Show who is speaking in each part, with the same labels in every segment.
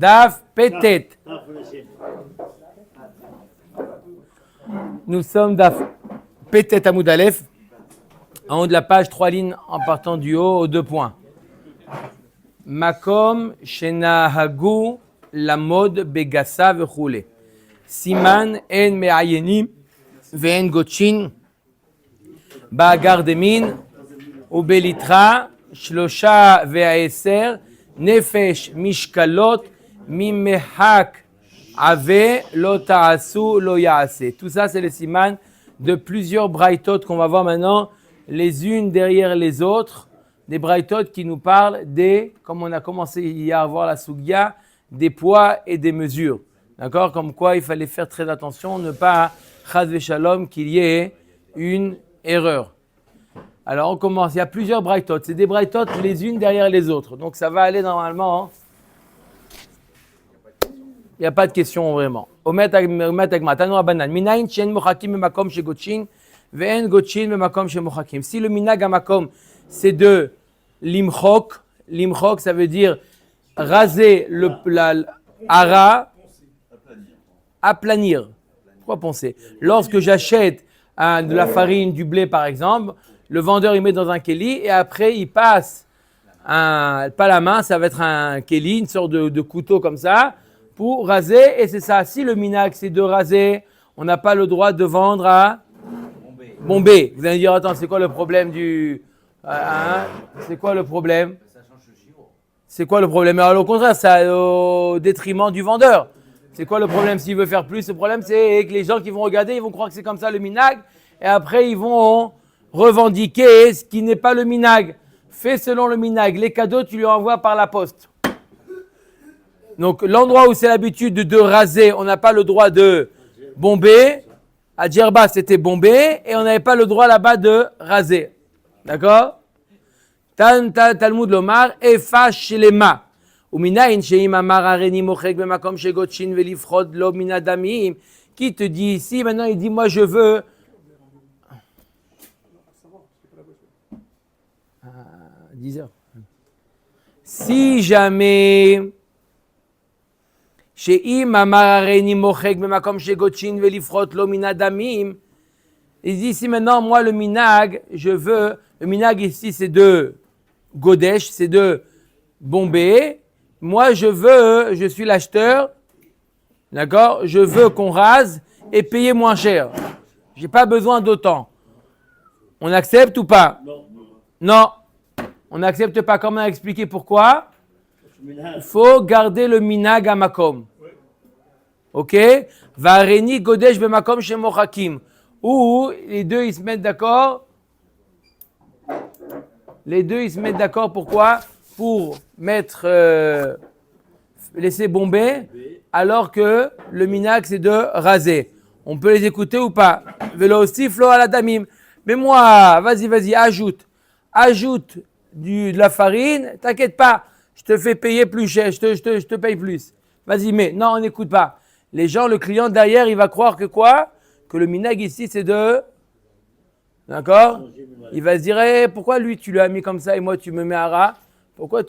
Speaker 1: Daf Petet. Nous sommes Daf Petet Amoud Aleph, en haut de la page, 3 lignes en partant du haut aux 2 points. Makom Shenahagu Lamod Begasa Vechule. Siman En Me'ayenim Ve'en Gotchin Ba'agar Demin Ubelitra Shlosha Ve'aeser Nefesh Mishkalot Mimehak Ave Lo Ta'asu Lo Ya'ase. Tout ça, c'est le siman de plusieurs braïtot qu'on va voir maintenant, les unes derrière les autres. Des braïtot qui nous parlent des, comme on a commencé hier à voir la Sugya, des poids et des mesures. D'accord? Comme quoi il fallait faire très attention, ne pas, chas v'shalom, qu'il y ait une erreur. Alors on commence, il y a plusieurs braïtot. C'est des braïtot les unes derrière les autres. Donc ça va aller normalement. Hein. Il n'y a pas de question vraiment. Omet agma, tanu rabanan. Minayin shen mochakim b'makom shegotchin ve'en gotchin b'makom shemochakim. Si le minag amakom, c'est de limchok. Limchok, ça veut dire raser le hara, aplanir. Pourquoi poncer? Lorsque j'achète de la farine, du blé par exemple, le vendeur il met dans un keli et après il passe, pas la main, ça va être un keli, une sorte de couteau comme ça, pour raser. Et c'est ça, si le minag c'est de raser, on n'a pas le droit de vendre à Bombay. Vous allez dire, attends, c'est quoi le problème du... c'est quoi le problème? C'est quoi le problème? Alors au contraire, c'est au détriment du vendeur. C'est quoi le problème s'il veut faire plus? Le problème c'est que les gens qui vont regarder, ils vont croire que c'est comme ça le minag. Et après, ils vont revendiquer ce qui n'est pas le minag. Fais selon le minag. Les cadeaux, tu lui envoies par la poste. Donc l'endroit où c'est l'habitude de raser, on n'a pas le droit de bomber. À Djerba, c'était bomber. Et on n'avait pas le droit là-bas de raser. D'accord? Talmud Lomar, Efa Shelema. Uminayin sheim amar areni mochek b'makom shegotchin velifrod lo minadamim. Qui te dit ici, maintenant il dit, moi je veux... 10 heures. Si jamais... sheim amar areni mochek b'makom shegotchin velifrod lo minadamim. Il dit ici maintenant, moi le minag, je veux... Le minag ici c'est de Godesh, c'est de Bombay. Moi, je suis l'acheteur, d'accord? Je veux qu'on rase et payer moins cher. J'ai pas besoin d'autant. On accepte ou pas? Non. On n'accepte pas. Comment expliquer pourquoi? Il faut garder le minag à makom. Ok? Vareni Godesh be makom chez Mochakim. Ou les deux ils se mettent d'accord. Les deux, ils se mettent d'accord pourquoi? Pour mettre, laisser bomber, alors que le minag, c'est de raser. On peut les écouter ou pas? Velo siflo à la damim. Mais moi, vas-y, ajoute de la farine, t'inquiète pas, je te fais payer plus cher, je te paye plus. Vas-y, mais non, on n'écoute pas. Les gens, le client derrière, il va croire que quoi? Que le minag ici, c'est de... D'accord? Il va se dire, hey, pourquoi lui tu lui as mis comme ça et moi tu me mets à ras? Pourquoi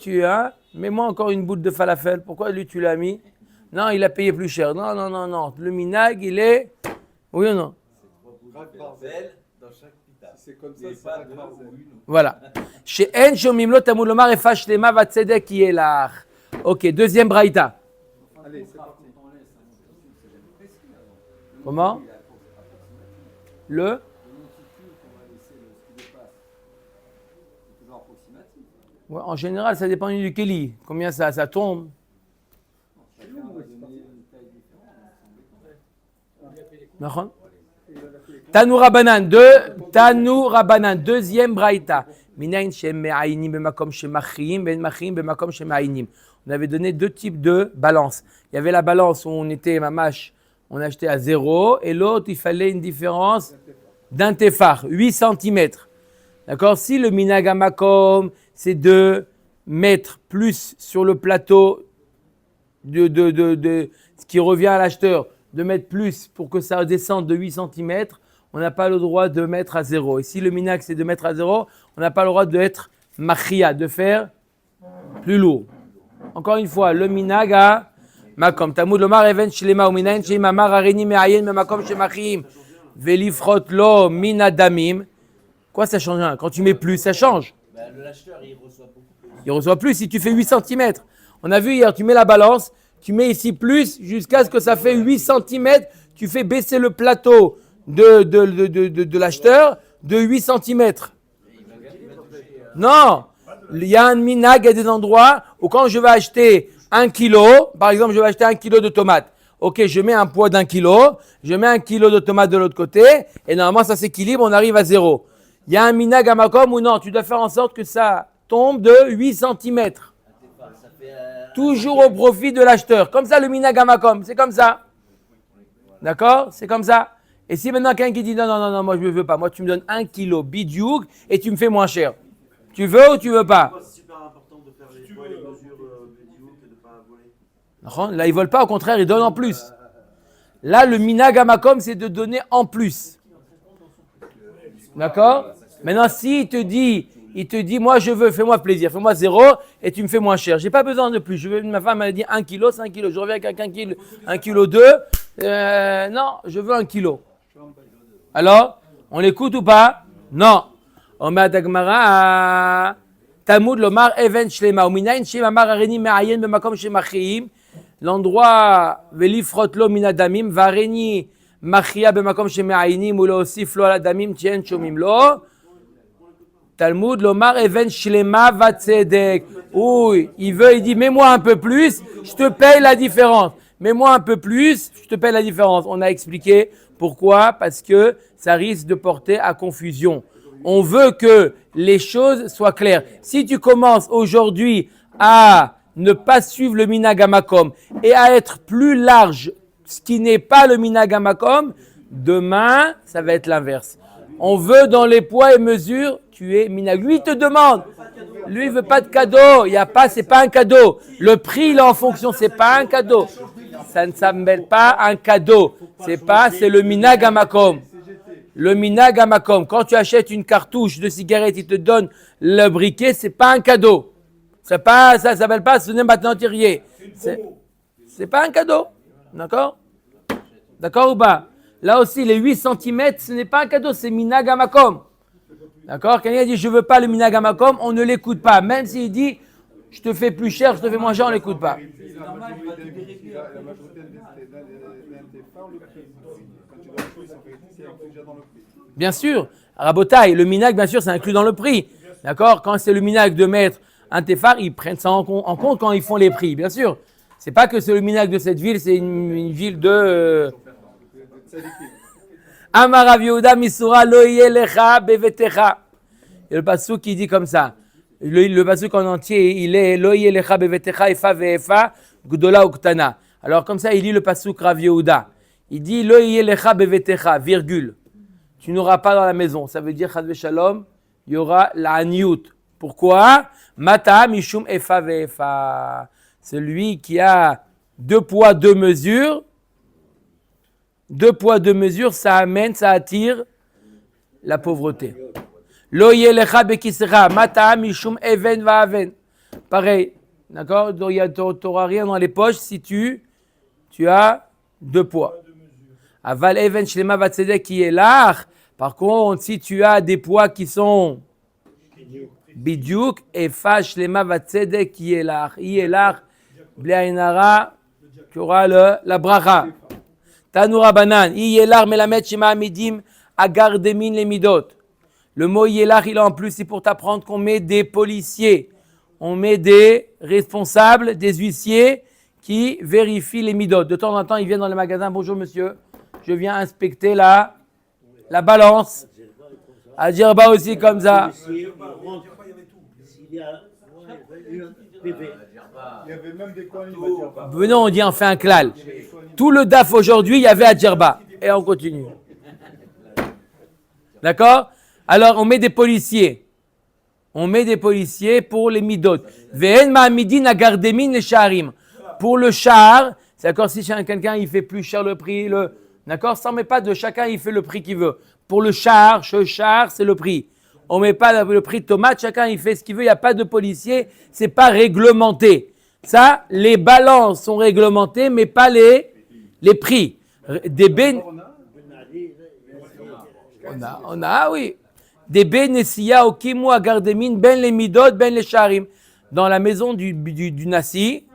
Speaker 1: mets-moi encore une boule de falafel. Pourquoi lui tu l'as mis? Non, il a payé plus cher. Non. Le minag, il est... Oui ou non? C'est comme ça, c'est pas voilà. Chez En Shomim Lo Tamud Lomar Efa Shlema Vatzedek qui est là. Ok, deuxième braïta. Allez, c'est parti. Comment? Ouais, en général, ça dépend du keli. Combien ça tombe? Tanu Rabanan, deuxième braïta. On avait donné 2 types de balance. Il y avait la balance où on était mamash, on achetait à 0, et l'autre, il fallait une différence d'un tefar, 8 cm. D'accord? Si le minagamakom, c'est de mettre plus sur le plateau de ce qui revient à l'acheteur, de mettre plus pour que ça descende de 8 cm, on n'a pas le droit de mettre à 0. Et si le minag, c'est de mettre à 0, on n'a pas le droit d'être machia, de faire plus lourd. Encore une fois, le minag a makom. Talmud lomar even shlema uminayin sheim amar arini me'ayen bemakom shemachim velifrot lo minadamim. Quoi ça change rien? Quand tu mets plus, ça change.
Speaker 2: L'acheteur, il reçoit beaucoup plus.
Speaker 1: Il reçoit plus si tu fais 8 cm. On a vu hier, tu mets la balance, tu mets ici plus jusqu'à ce que ça fait 8 cm. Tu fais baisser le plateau de l'acheteur de 8 cm. Non, il y a un minag, il y a des endroits où quand je vais acheter 1 kilo, par exemple, je vais acheter 1 kilo de tomates. Ok, je mets un poids d'1 kilo, je mets 1 kilo de tomates de l'autre côté, et normalement ça s'équilibre, on arrive à 0. Il y a un minag à makom ou non, tu dois faire en sorte que ça tombe de 8 cm. Toujours au profit de l'acheteur. Comme ça le minag à makom, c'est comme ça. D'accord? C'est comme ça. Et si maintenant quelqu'un qui dit non, moi je ne veux pas, moi tu me donnes 1 kilo bidiouk et tu me fais moins cher. Tu veux ou tu veux pas?
Speaker 3: C'est super important de faire les poids et les mesures bidiouk et de ne pas voler.
Speaker 1: Là ils ne volent pas, au contraire ils donnent en plus. Là le minag à makom c'est de donner en plus. D'accord? Maintenant si il te dit moi je veux, fais-moi plaisir, fais-moi 0 et tu me fais moins cher. J'ai pas besoin de plus. Ma femme m'a dit 1 kilo, c'est 1 kilo. Je reviens avec 1 kilo 2. Non, je veux 1 kilo. Alors, on l'écoute ou pas? Non. Omer Dagmara, Talmud lomar even shlema uminayin shem amar areni me'ayen bemakom shemachim. L'endroit velifrot lo minadamim vareni machia bemakom sheme'ayinim ou lo osif lo aladamim tien shomim lo. Talmud lomar even shlema vatzedek. Oui, il dit mets-moi un peu plus, je te paye la différence. Mets-moi un peu plus, je te paye la différence. On a expliqué pourquoi, parce que ça risque de porter à confusion. On veut que les choses soient claires. Si tu commences aujourd'hui à ne pas suivre le minhag hamakom et à être plus large, ce qui n'est pas le minhag hamakom, demain, ça va être l'inverse. On veut dans les poids et mesures, tu es minhag. Lui, il te demande. Lui, il veut pas de cadeau. Il y a pas, c'est pas un cadeau. Le prix, il est en fonction, c'est pas un cadeau. Ça ne s'appelle pas un cadeau. C'est le minhag hamakom. Le minhag hamakom. Quand tu achètes une cartouche de cigarette, il te donne le briquet, c'est pas un cadeau. Ça s'appelle pas ce n'est maintenant tirier. C'est pas un cadeau. D'accord? D'accord ou pas? Là aussi, les 8 cm, ce n'est pas un cadeau, c'est minhag hamakom. D'accord? Quelqu'un dit je veux pas le minhag hamakom, on ne l'écoute pas. Même s'il dit je te fais plus cher, je te fais moins cher, on ne l'écoute pas. Bien sûr, Rabotaï, le minhag, bien sûr, c'est inclus dans le prix. D'accord? Quand c'est le minhag de mettre un tefar, ils prennent ça en compte quand ils font les prix, bien sûr. C'est pas que c'est le minhag de cette ville, c'est une ville de... Amar Rav Yehuda Misura lo yeh lecha bevetecha. Et le pasuk qui dit comme ça. Le pasuk en entier, il est lo yeh lecha bevetecha efa ve'efa gdola uktana. Alors comme ça, il lit le pasuk Rav Yehuda. Il dit lo yeh lecha bevetecha, virgule. Tu n'auras pas dans la maison. Ça veut dire chad veshalom, il y aura la haniyut. Pourquoi? Mata mishum efa ve'efa. Celui qui a 2 poids 2 mesures. 2 poids 2 mesures, ça amène, ça attire la pauvreté. Lo yelecha bekisera, mata mishum even va aven. Pareil, d'accord? Tu n'auras rien dans les poches si tu as 2 poids. Aval even shlema va tzedek qui est là. Par contre, si tu as des poids qui sont bidiouk, efa shlema va tzedek qui est là. Qui est là, bléainara, tu auras la bracha. Tanoura banan, yelar melamed shema amidim agar demin les midot. Le mot yelar, il est en plus, c'est pour t'apprendre qu'on met des policiers, on met des responsables, des huissiers qui vérifient les midot. De temps en temps, ils viennent dans les magasins. Bonjour monsieur, je viens inspecter la balance. À Djerba aussi comme ça. Venons, on dit on fait un klal. Tout le DAF aujourd'hui, il y avait à Djerba. Et on continue. D'accord? Alors, on met des policiers. On met des policiers pour les midot. Ve'en ma'amidin agardemin les sharim. Pour le char, c'est d'accord, si quelqu'un il fait plus cher le prix, d'accord? Ça, on met pas de chacun, il fait le prix qu'il veut. Pour le char, c'est le prix. On met pas le prix de tomate, chacun il fait ce qu'il veut, il n'y a pas de policier, c'est pas réglementé. Ça, les balances sont réglementées, mais pas les prix. Des oui. Des Nessiya Okimu Agardemin Ben les Midot Ben les Sharim. Dans la maison du Nassi,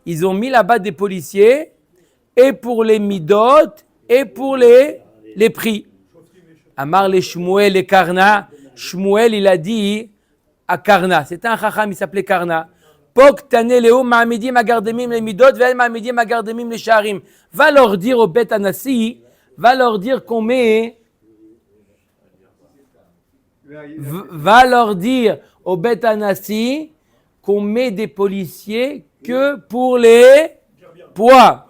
Speaker 1: ils ont mis là-bas des policiers, et pour les Midot, et pour les prix. Amar les Shmuel et Karna. Shmuel, il a dit à Karna. C'était un chacham, il s'appelait Karna. Pok Taneleo Ma'amidim Agardemim les Midot, Vel Ma'amidim Agardemim les Sharim. Va leur dire au Bet Anassi, va leur dire qu'on met. Va leur dire au Bet Anassi qu'on met des policiers que pour les poids,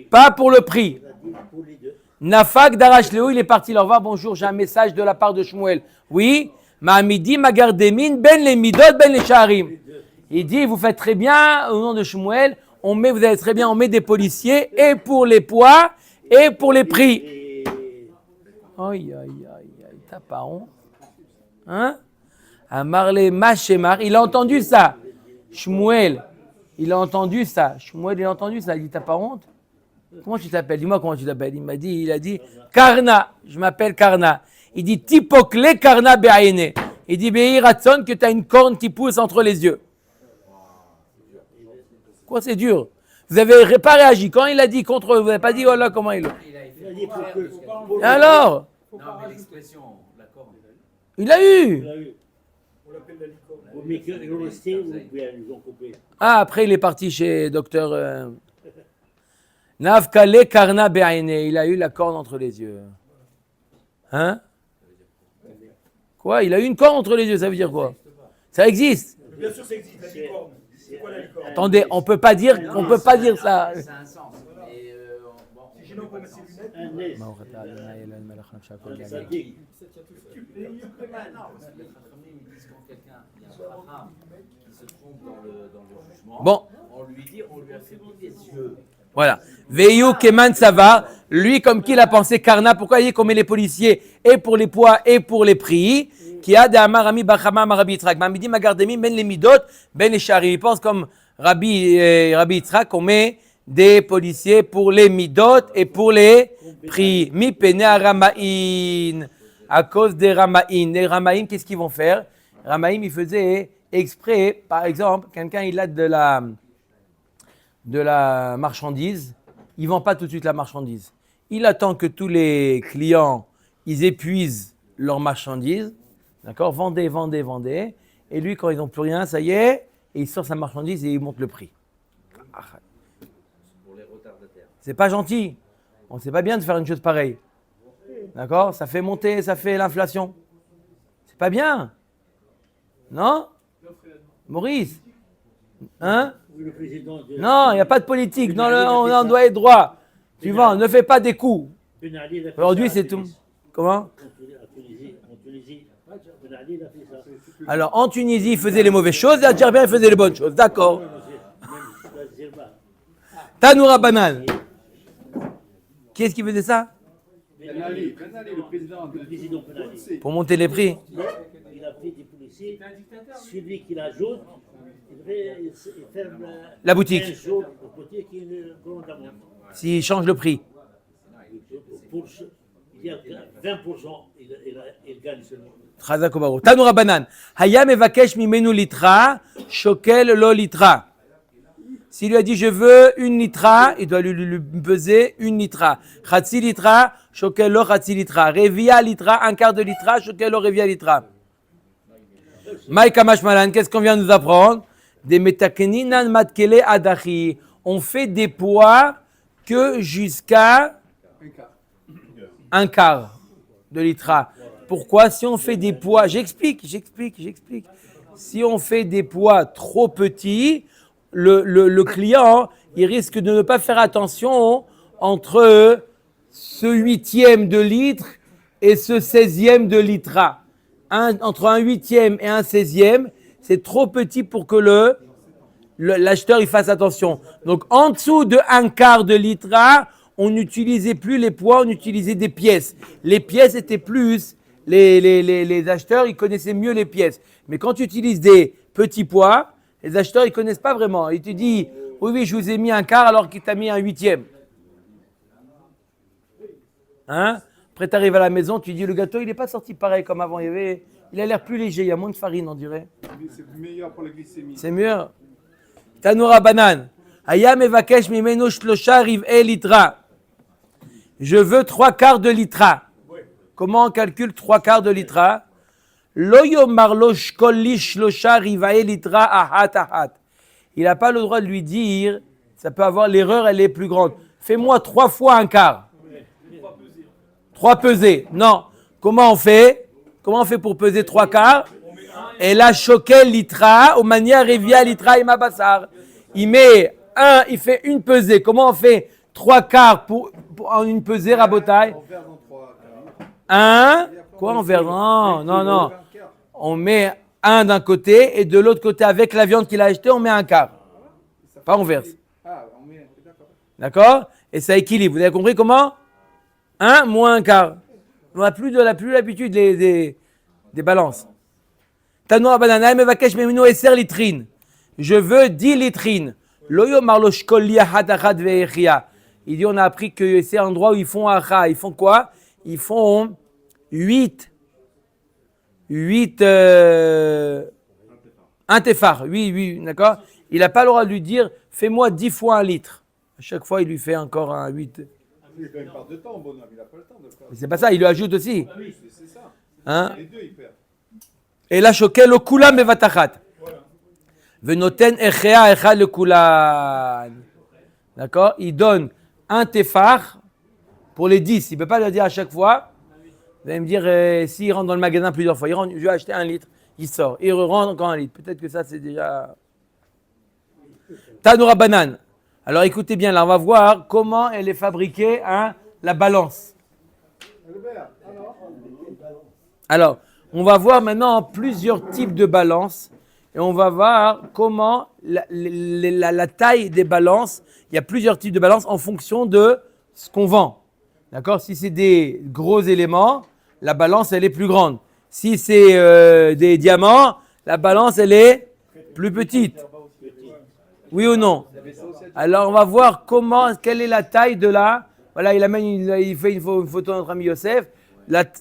Speaker 1: pas pour le prix. Nafak Darashleo, il est parti leur voir. Bonjour, j'ai un message de la part de Shmuel. Oui, Ma'amidi Magardemin Ben les Midot Ben les Sharim. Il dit, vous faites très bien, au nom de Shmuel, vous allez très bien, on met des policiers et pour les poids et pour les prix. Aïe, t'as pas honte? Hein? Amarle Machemar, il a entendu ça. Shmuel, il a entendu ça. Il dit, t'as pas honte? Comment tu t'appelles? Dis-moi comment tu t'appelles. Il a dit, Karna, je m'appelle Karna. Il dit, Tipokle Karna Be'ayene. Il dit, Be'iratson, que tu as une corne qui pousse entre les yeux. Quoi, c'est dur? Vous n'avez pas réagi. Quand il a dit contre eux, vous n'avez pas dit, oh là, comment il a dit. Alors?
Speaker 2: Non, mais l'expression, la corne.
Speaker 1: Il a eu. Ah, après, il est parti chez docteur. Navkale Karna Be'ayne. Il a eu la corne entre les yeux. Hein? Quoi? Il a eu une corne entre les yeux, ça veut dire quoi? Ça existe.
Speaker 4: Bien sûr, ça existe, la licorne. C'est quoi la licorne?
Speaker 1: Attendez, on peut pas dire ça.
Speaker 2: Ça a un sens. Et bon.
Speaker 4: Si j'ai non pour mettre ses lunettes.
Speaker 2: Non, parce que les Chachamim, ils disent quand quelqu'un, il y a un Chacham qui se trompe dans le jugement,
Speaker 1: Bon.
Speaker 2: on lui affaiblit les yeux.
Speaker 1: Voilà. Veyu Keman Sava, lui comme qu'il a pensé Karna, pourquoi il dit qu'on met les policiers et pour les poids et pour les prix, qui a des Amarami Bachama Marabi Yitzhak, Mamidi Magardemi Ben les Midot Ben les Shari. Il pense comme Rabbi Yitzhak qu'on met des policiers pour les Midot et pour les prix. Mi Pene Ramaïn, à cause des Ramaïn. Les Ramaïn, qu'est-ce qu'ils vont faire? Ramaïn, il faisait exprès, par exemple, quelqu'un il a de la marchandise, il ne vend pas tout de suite la marchandise. Il attend que tous les clients, ils épuisent leur marchandise, d'accord, vendez, et lui, quand ils n'ont plus rien, ça y est, et il sort sa marchandise et il monte le prix.
Speaker 2: Pour les retardataires.
Speaker 1: C'est pas gentil. On ne sait pas bien de faire une chose pareille. D'accord? Ça fait monter, ça fait l'inflation. C'est pas bien. Non? Maurice? Hein? Non, il n'y a pas de politique. Non, on doit être droit. Tu vois, ne fais pas des coups. Aujourd'hui, c'est tout. Comment? Alors, en Tunisie, il faisait les mauvaises choses, et à Djerba, il faisait les bonnes choses. D'accord. Tanoura Banan. Qui est-ce qui faisait ça?
Speaker 5: Ben Ali, le président de
Speaker 1: Pour monter les prix.
Speaker 6: Il a fait des policiers, celui qui l'ajoute, il devait faire
Speaker 1: La boutique.
Speaker 6: un jour au côté qui est une grande amende.
Speaker 1: S'il change le prix.
Speaker 6: Il y a 20%, il gagne seulement.
Speaker 1: Chazakobaro. Tanoura Banan. Hayam evakesh mimenu litra, shokel lo litra. S'il lui a dit je veux une litra, il doit lui peser une litra. Chatsi litra, shokel lo chatsi litra. Revia litra, un quart de litra, shokel lo revia litra. Maïka Mashmalan, qu'est-ce qu'on vient de nous apprendre? Des metakeninan matkele adachi. On fait des poids que jusqu'à un quart de litra. Pourquoi? Si on fait des poids, j'explique. Si on fait des poids trop petits, le client, il risque de ne pas faire attention entre ce 8e de litre et ce 16e de litra. Entre un 8e et un 16e, c'est trop petit pour que l'acheteur il fasse attention. Donc en dessous de un quart de litra, on n'utilisait plus les poids, on utilisait des pièces. Les pièces étaient plus, les acheteurs ils connaissaient mieux les pièces. Mais quand tu utilises des petits poids, Les acheteurs, ils ne connaissent pas vraiment. Ils te disent, oui, je vous ai mis un quart alors qu'il t'a mis un huitième. Hein? Après, tu arrives à la maison, tu dis, le gâteau, il n'est pas sorti pareil comme avant. Il a l'air plus léger, il y a moins de farine, on dirait.
Speaker 5: C'est meilleur pour la glycémie.
Speaker 1: C'est mieux. Tanoura Banan. Ayam evakesh mimenu shlosha riv'e litra. Je veux 3/4 de litra. Comment on calcule 3/4 de litra? Lo yomar lo shkoli shlosha riv'e litra ahat ahat. Il n'a pas le droit de lui dire, ça peut avoir, l'erreur, elle est plus grande. Fais-moi 3 fois un quart. 3 pesées. Non. Comment on fait? Comment on fait pour peser 3/4? Et là, choqué litra, au manière revia litra et mabassar. Il met il fait une pesée. Comment on fait 3/4 pour en une pesée, rabotaille? Quoi en verre? Non. On met un d'un côté et de l'autre côté, avec la viande qu'il a achetée, on met un quart. Pas on verse. D'accord? Et ça équilibre. Vous avez compris comment? 1 moins un quart. On n'a plus l'habitude des balances. Tanoura banana mevakesh memenu eser litrine. Je veux 10 litrines. Loyo marlo shkoli ahat ahat ve'echia. Il dit, on a appris que c'est un endroit où ils font acha. Ils font quoi? Ils font 8 un tefar. Oui, d'accord? Il n'a pas le droit de lui dire, fais-moi 10 fois un litre. À chaque fois, il lui fait encore un 8.
Speaker 5: Il a quand même pas de temps, bonhomme. Il n'a pas le temps de faire.
Speaker 1: Mais c'est pas ça, il lui ajoute aussi.
Speaker 5: C'est ça.
Speaker 1: Hein?
Speaker 5: Les deux, ils perdent.
Speaker 1: Et là, choqué le kula mevatachat. Venoten echea echad le kula. D'accord? Il donne un tefar pour les 10. Il ne peut pas le dire à chaque fois. Vous allez me dire, s'il rentre dans le magasin plusieurs fois, je vais acheter 1 litre, il sort. Il rentre encore 1 litre. Peut-être que ça, c'est déjà... Tanoura banane. Alors écoutez bien, là, on va voir comment elle est fabriquée, la balance. Alors, on va voir maintenant plusieurs types de balances et on va voir comment la taille des balances, il y a plusieurs types de balances en fonction de ce qu'on vend. D'accord? Si c'est des gros éléments, la balance, elle est plus grande. Si c'est des diamants, la balance, elle est plus petite. Oui ou non? Alors, on va voir quelle est la taille de la... Voilà, il fait une photo de notre ami Yosef.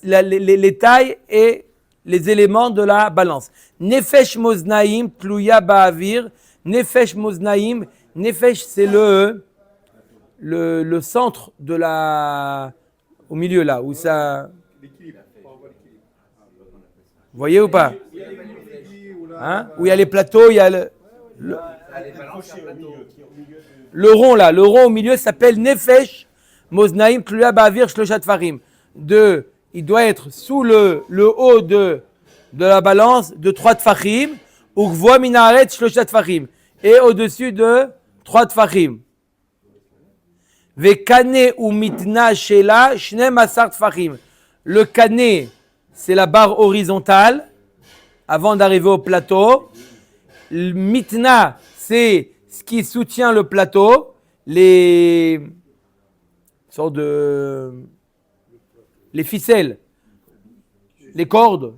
Speaker 1: Les tailles et les éléments de la balance. Nefesh moznaim, tluya ba'avir. Nefesh moznaim. Nefesh, c'est le centre de la... Au milieu, là, où ça... Vous voyez ou pas? Où il y a les plateaux, il y a le rond là, le rond au milieu s'appelle Nefesh Moznaim Tluya Ba'avir Shloshat Farim. Il doit être sous le haut de la balance de 3 tfachim, ou Gvoa Minaret Shloshat Farim, et au-dessus de 3 tfachim. Vekane ou mitna shela shnem asar tfachim. Le kané, c'est la barre horizontale avant d'arriver au plateau. Le mitna, c'est ce qui soutient le plateau, les ficelles, les cordes,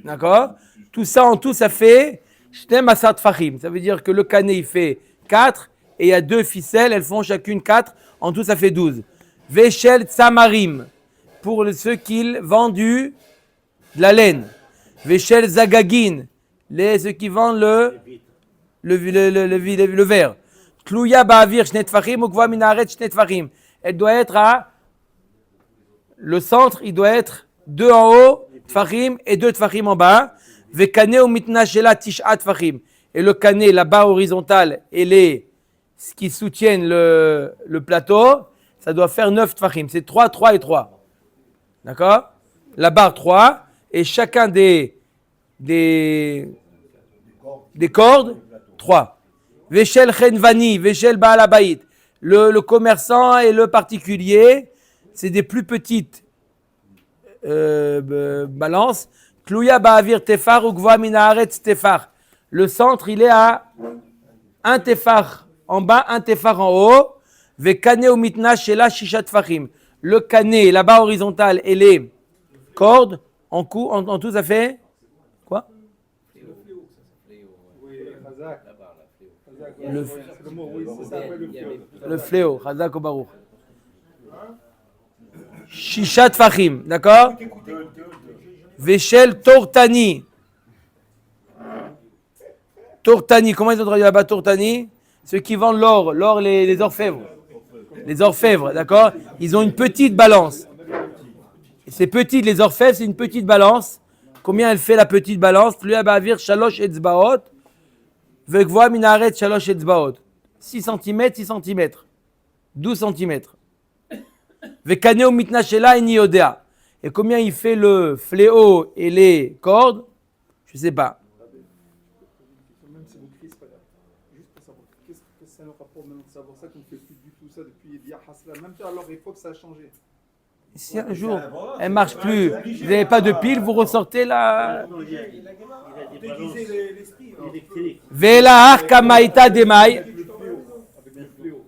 Speaker 1: d'accord? Tout ça en tout, ça fait shnem asar tfachim. Ça veut dire que le kané, il fait 4 et il y a 2 ficelles, elles font chacune 4. En tout, ça fait 12. Veshel tsamarim, pour ceux qui vendent de la laine. Veshel zagagin, ceux qui vendent le verre. Tluya ba'avir shnet tfachim, ukva minaret shnet tfachim. Elle doit être le centre, il doit être 2 en haut, tfachim, et 2 tfachim en bas. Vekane ou mitna shela tisha tfachim. Et le kané, la barre horizontale, et ce qui soutiennent le plateau, ça doit faire 9 tfachim. C'est 3, 3 et 3. D'accord? La barre 3, et chacun des cordes, 3. Veshel chenvani, veshel baal habayit. Le commerçant et le particulier, c'est des plus petites balances. Tluya ba'avir tefar ou gva min haaretz tefar. Le centre, il est à 1 tefar en bas, 1 tefar en haut. Vekane ou mitna shela shisha tfachim. Le cané, la barre horizontale et les cordes, en tout, ça fait quoi?
Speaker 5: Le mot, oui, c'est ça, ouais, le fléau.
Speaker 1: Le fléau, Chazak ou Baruch. Shishat Fachim, d'accord? Veshel Tortani. Tortani, comment ils ont traduit là-bas Tortani? Ceux qui vendent l'or, les orfèvres. Les orfèvres, d'accord? Ils ont une petite balance. Et c'est petit, les orfèvres, c'est une petite balance. Combien elle fait la petite balance? Tluya ba'avir shalosh etzbaot. Vekvoa minaret shalosh etzbaot. 6 cm, 6 cm. 12 cm. Vekaneo mitna shela eni yodea. Et combien il fait le fléau et les cordes? Je ne sais pas.
Speaker 5: Même si vous criez, c'est pas grave. Juste pour savoir, qu'est-ce que ça a le rapport maintenant de savoir ça qu'on ne fait plus du tout ça depuis Edia Hasla? Même à leur époque, ça a changé.
Speaker 1: Si un jour elle ne marche plus, vous n'avez pas de pile, vous ressortez la.
Speaker 6: Non, il y a des balances électriques.
Speaker 1: Ve'elahar kamaita demai.
Speaker 5: Avec le fléau.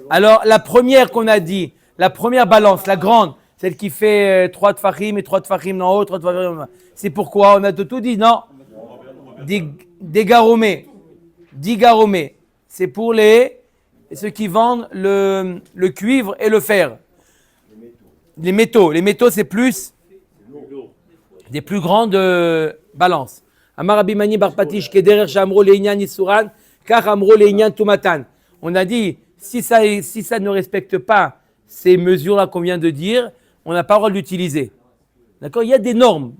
Speaker 1: Alors la première qu'on a dit, la première balance, la grande, celle qui fait 3 tfachim et 3 tfachim en haut, 3 tfachim en bas. C'est pourquoi on a tout dit, non. Dégaromé. Digaromé. C'est pour ceux qui vendent le cuivre et le fer. Les métaux. Les métaux, c'est plus des plus grandes balances. Amar Rabbi Mani bar Patish kederer shamro leinyan isuran, kach amro leinyan tumatan. On a dit, si ça ne respecte pas ces mesures-là qu'on vient de dire, on n'a pas le droit de l'utiliser. D'accord? Il y a des normes.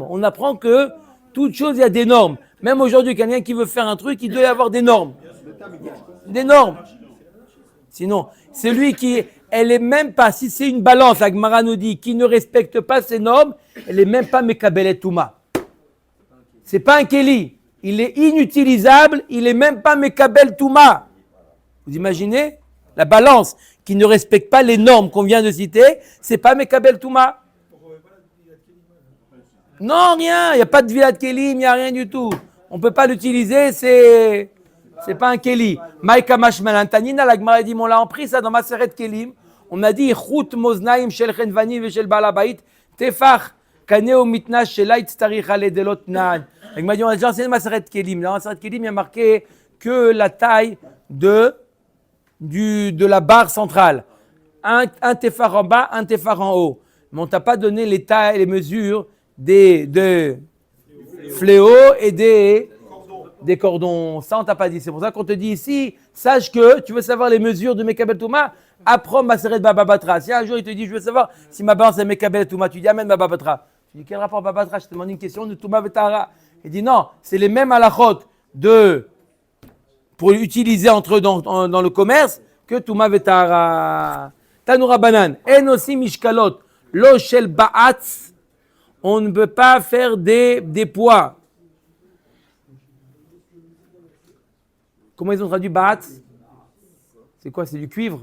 Speaker 1: On apprend que toute chose, il y a des normes. Même aujourd'hui, quelqu'un qui veut faire un truc, il doit y avoir des normes. Des normes. Sinon, celui qui, elle est même pas, si c'est une balance, la Gemara nous dit, qui ne respecte pas ces normes, elle est même pas Mekabelet Touma. C'est pas un Keli. Il est inutilisable, il est même pas Mekabel Touma. Vous imaginez? La balance qui ne respecte pas les normes qu'on vient de citer, c'est pas Mekabel Touma. Non, rien, il n'y a pas de Vilat Kelim, il n'y a rien du tout. On ne peut pas l'utiliser, c'est pas un Keli. Maïka Mashmalan Tanina, la Gemara dit, on l'a pris ça dans ma Maseret Kelim. On a dit, Chut Moznaim Shel Chenvani Veshel Balabait, Tefach, Kaneo Mitna Shelait Starich Aledelot Nan. La Gemara dit, on a déjà enseigné Maseret Kelim. Dans Maseret Kelim, il y a marqué que la taille de la barre centrale. Un Tefach en bas, un Tefach en haut. Mais on ne t'a pas donné les tailles, les mesures des fléaux et des cordons. Ça, on t'a pas dit. C'est pour ça qu'on te dit ici, sache que tu veux savoir les mesures de Mekabel Touma, apprends Maseret Baba Batra. Si un jour il te dit, je veux savoir si ma balance est Mekabel Touma, tu dis, amène Baba Batra. Tu dis, quel rapport Baba Batra? Je te demande une question de Touma Vetara. Il dit, non, c'est les mêmes halachot pour utiliser entre eux dans le commerce que Touma Vetara. Tanoura Banan. En aussi Mishkalot. Lo Shel Ba'atz. On ne peut pas faire des poids. Comment ils ont traduit Ba'atz? C'est quoi? C'est du cuivre?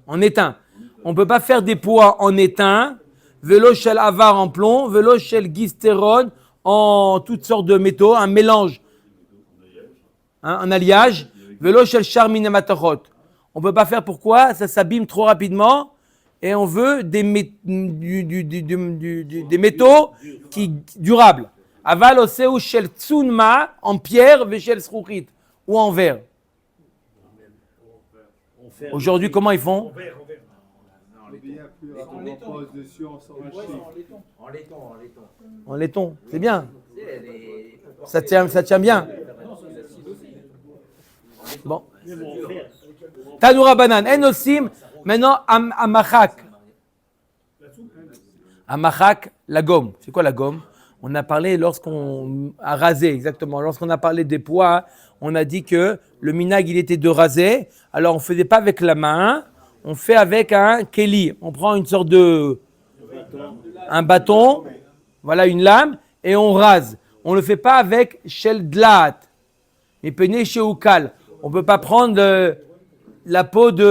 Speaker 1: En étain. On ne peut pas faire des poids en étain. Velo shel avar en plomb. Velo shel gisteron en toutes sortes de métaux. Un mélange. Un alliage. Velo shel charmine matachot. On ne peut pas faire pourquoi? Ça s'abîme trop rapidement. Et on veut des métaux durables. Aval oseu shel tsunma en pierre veshel sruchit ou en verre. Aujourd'hui, comment ils font? En laiton. C'est bien. Ça tient bien. Bon. Tanoura banane. Enosim. Maintenant, amachak. Amachak, la gomme. C'est quoi la gomme? On a parlé lorsqu'on a rasé, exactement. Lorsqu'on a parlé des poids, on a dit que le minag, il était de raser. Alors, on ne faisait pas avec la main, on fait avec un keli. On prend une sorte un bâton, voilà, une lame, et on rase. On ne le fait pas avec shel dlat. Mais pené chez Oukal. On ne peut pas prendre la peau de